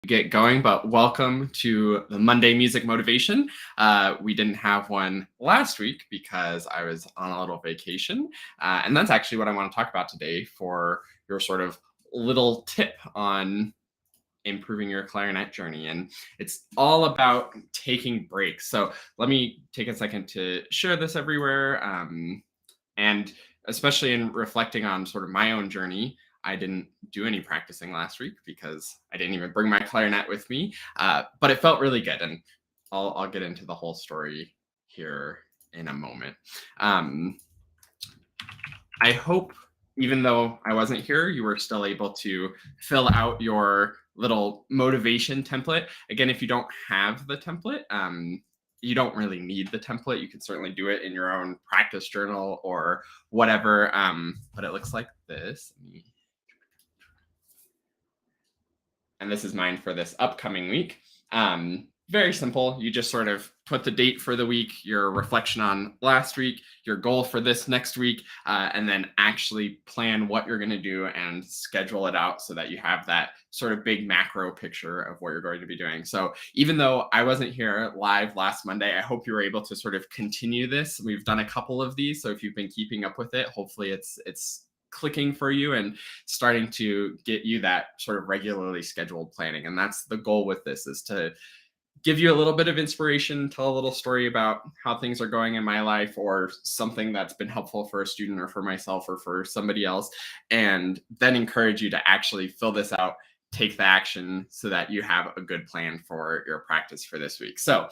get going, but welcome to the Monday Music Motivation. We didn't have one last week because I was on a little vacation. And that's actually what I want to talk about today for your sort of little tip on improving your clarinet journey. And it's all about taking breaks. So let me take a second to share this everywhere. And especially in reflecting on sort of my own journey, I didn't do any practicing last week because I didn't even bring my clarinet with me. But it felt really good. And I'll get into the whole story here in a moment. Um, I hope, even though I wasn't here, you were still able to fill out your little motivation template. Again, if you don't have the template, you don't really need the template. You can certainly do it in your own practice journal or whatever. But it looks like this. And this is mine for this upcoming week. Very simple. You just sort of put the date for the week, your reflection on last week, your goal for this next week, and then actually plan what you're going to do and schedule it out so that you have that sort of big macro picture of what you're going to be doing. So even though I wasn't here live last Monday, I hope you were able to sort of continue this. We've done a couple of these, so if you've been keeping up with it, hopefully it's clicking for you and starting to get you that sort of regularly scheduled planning. And that's the goal with this, is to give you a little bit of inspiration, tell a little story about how things are going in my life or something that's been helpful for a student or for myself or for somebody else, and then encourage you to actually fill this out, take the action so that you have a good plan for your practice for this week. So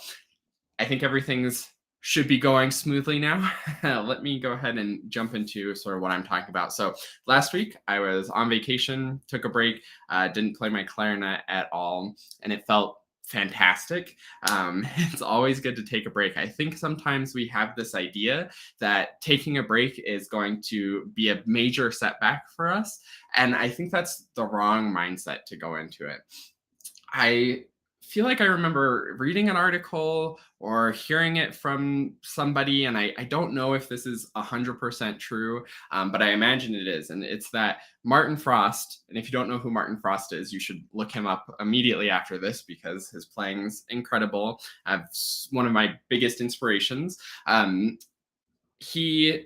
I think everything's should be going smoothly now. Let me go ahead and jump into sort of what I'm talking about. So last week I was on vacation, took a break, didn't play my clarinet at all, and it felt fantastic. It's always good to take a break. I think sometimes we have this idea that taking a break is going to be a major setback for us, and I think that's the wrong mindset to go into it. I feel like I remember reading an article or hearing it from somebody, and I don't know if this is 100% true, but I imagine it is. And it's that Martin Frost, and if you don't know who Martin Frost is, you should look him up immediately after this because his playing's incredible. One of my biggest inspirations. He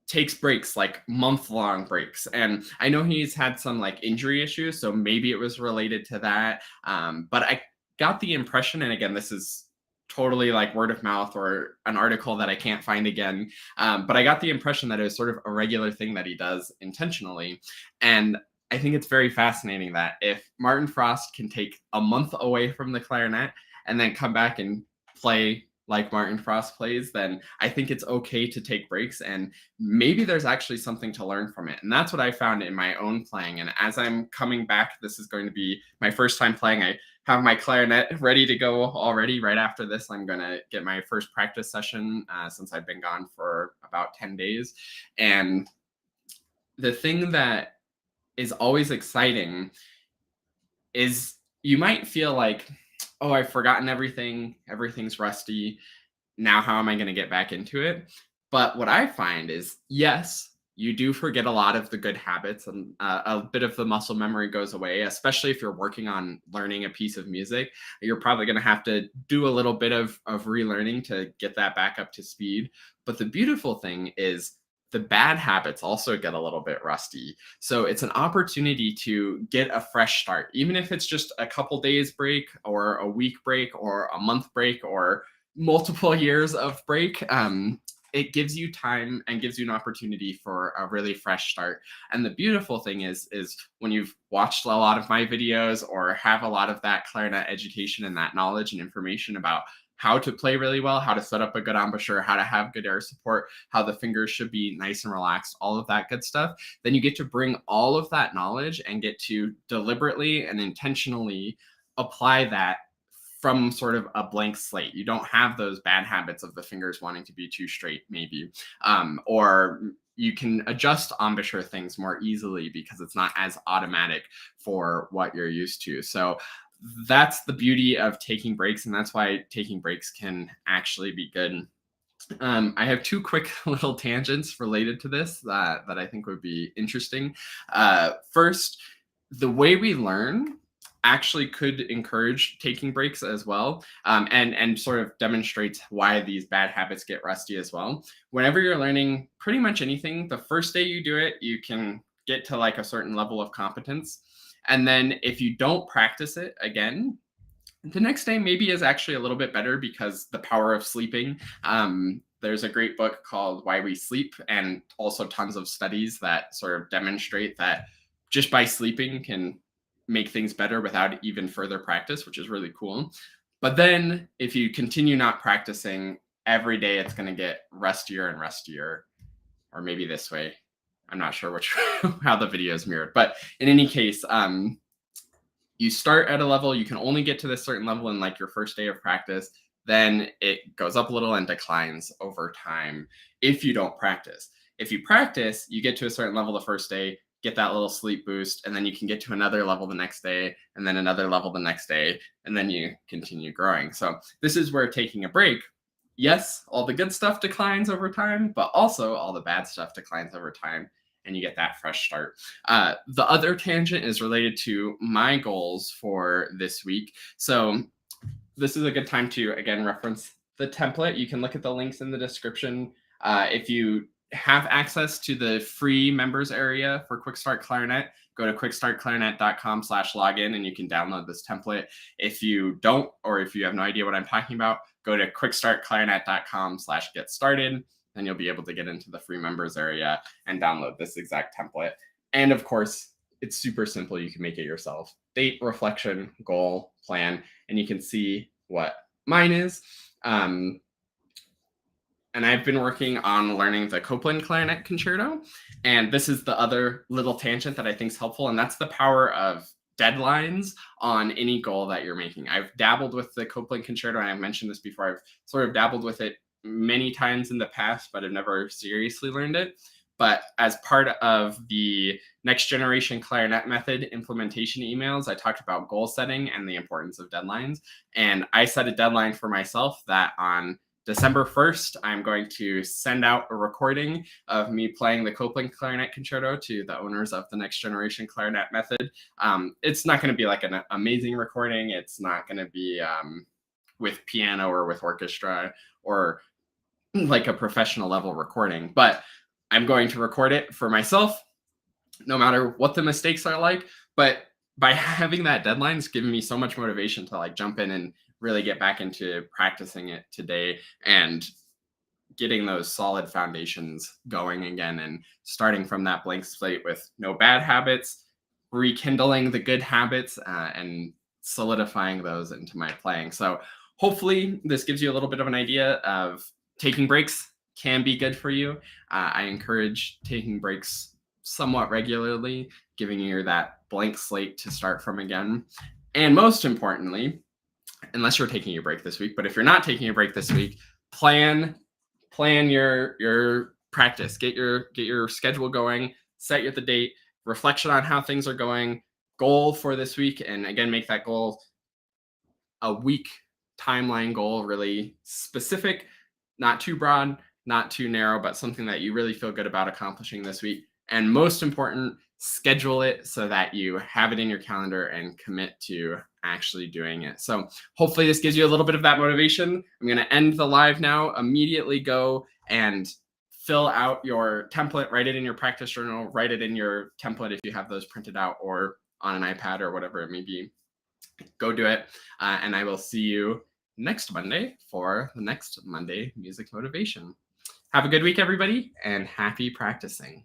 takes breaks, like month-long breaks, and I know he's had some like injury issues, so maybe it was related to that, but I got the impression, and again, this is totally like word of mouth or an article that I can't find again, but I got the impression that it was sort of a regular thing that he does intentionally. And I think it's very fascinating that if Martin Frost can take a month away from the clarinet and then come back and play like Martin Frost plays, then I think it's okay to take breaks, and maybe there's actually something to learn from it. And that's what I found in my own playing. And as I'm coming back, this is going to be my first time playing. I have my clarinet ready to go already. Right after this, I'm going to get my first practice session since I've been gone for about 10 days. And the thing that is always exciting is you might feel like, oh, I've forgotten everything. Everything's rusty. Now, how am I going to get back into it? But what I find is, yes, you do forget a lot of the good habits, and a bit of the muscle memory goes away, especially if you're working on learning a piece of music. You're probably going to have to do a little bit of relearning to get that back up to speed. But the beautiful thing is, the bad habits also get a little bit rusty. So it's an opportunity to get a fresh start, even if it's just a couple days break or a week break or a month break or multiple years of break. It gives you time and gives you an opportunity for a really fresh start. And the beautiful thing is when you've watched a lot of my videos or have a lot of that clarinet education and that knowledge and information about how to play really well, how to set up a good embouchure, how to have good air support, how the fingers should be nice and relaxed, all of that good stuff, then you get to bring all of that knowledge and get to deliberately and intentionally apply that from sort of a blank slate. You don't have those bad habits of the fingers wanting to be too straight, maybe, or you can adjust embouchure things more easily because it's not as automatic for what you're used to. So that's the beauty of taking breaks, and that's why taking breaks can actually be good. I have two quick little tangents related to this that I think would be interesting. First, the way we learn actually could encourage taking breaks as well, and sort of demonstrates why these bad habits get rusty as well. Whenever you're learning pretty much anything, the first day you do it, you can get to like a certain level of competence. And then if you don't practice it again, the next day maybe is actually a little bit better because the power of sleeping. There's a great book called Why We Sleep, and also tons of studies that sort of demonstrate that just by sleeping can make things better without even further practice, which is really cool. But then if you continue not practicing every day, it's going to get rustier and rustier, or maybe this way. I'm not sure which how the video is mirrored, but in any case, you start at a level, you can only get to this certain level in like your first day of practice, then it goes up a little and declines over time if you don't practice. If you practice, you get to a certain level the first day, get that little sleep boost, and then you can get to another level the next day, and then another level the next day, and then you continue growing. So this is where taking a break, yes, all the good stuff declines over time, but also all the bad stuff declines over time, and you get that fresh start. The other tangent is related to my goals for this week. So this is a good time to, again, reference the template. You can look at the links in the description. If you have access to the free members area for Quick Start Clarinet, go to quickstartclarinet.com/login and you can download this template. If you don't, or if you have no idea what I'm talking about, go to quickstartclarinet.com/get started. Then you'll be able to get into the free members area and download this exact template. And of course, it's super simple. You can make it yourself. Date, reflection, goal, plan, and you can see what mine is. And I've been working on learning the Copland Clarinet Concerto. And this is the other little tangent that I think is helpful. And that's the power of deadlines on any goal that you're making. I've dabbled with the Copland Concerto, and I've mentioned this before. I've sort of dabbled with it many times in the past, but I've never seriously learned it. But as part of the Next Generation Clarinet Method implementation emails, I talked about goal setting and the importance of deadlines. And I set a deadline for myself that on December 1st, I'm going to send out a recording of me playing the Copland Clarinet Concerto to the owners of the Next Generation Clarinet Method. It's not going to be like an amazing recording. It's not going to be with piano or with orchestra or like a professional level recording, but I'm going to record it for myself, no matter what the mistakes are like. But by having that deadline, it's given me so much motivation to like jump in and really get back into practicing it today and getting those solid foundations going again and starting from that blank slate with no bad habits, rekindling the good habits, and solidifying those into my playing. So hopefully this gives you a little bit of an idea of taking breaks can be good for you. I encourage taking breaks somewhat regularly, giving you that blank slate to start from again. And most importantly, unless you're taking a break this week, but if you're not taking a break this week, plan your practice. Get your schedule going, set the date, reflection on how things are going, goal for this week, and again, make that goal a week timeline goal, really specific, not too broad, not too narrow, but something that you really feel good about accomplishing this week. And most important, schedule it so that you have it in your calendar and commit to actually doing it. So hopefully this gives you a little bit of that motivation. I'm going to end the live now. Immediately go and fill out your template, write it in your practice journal, write it in your template if you have those printed out or on an iPad or whatever it may be. Go do it. And I will see you next Monday for the next Monday Music Motivation. Have a good week, everybody, and happy practicing.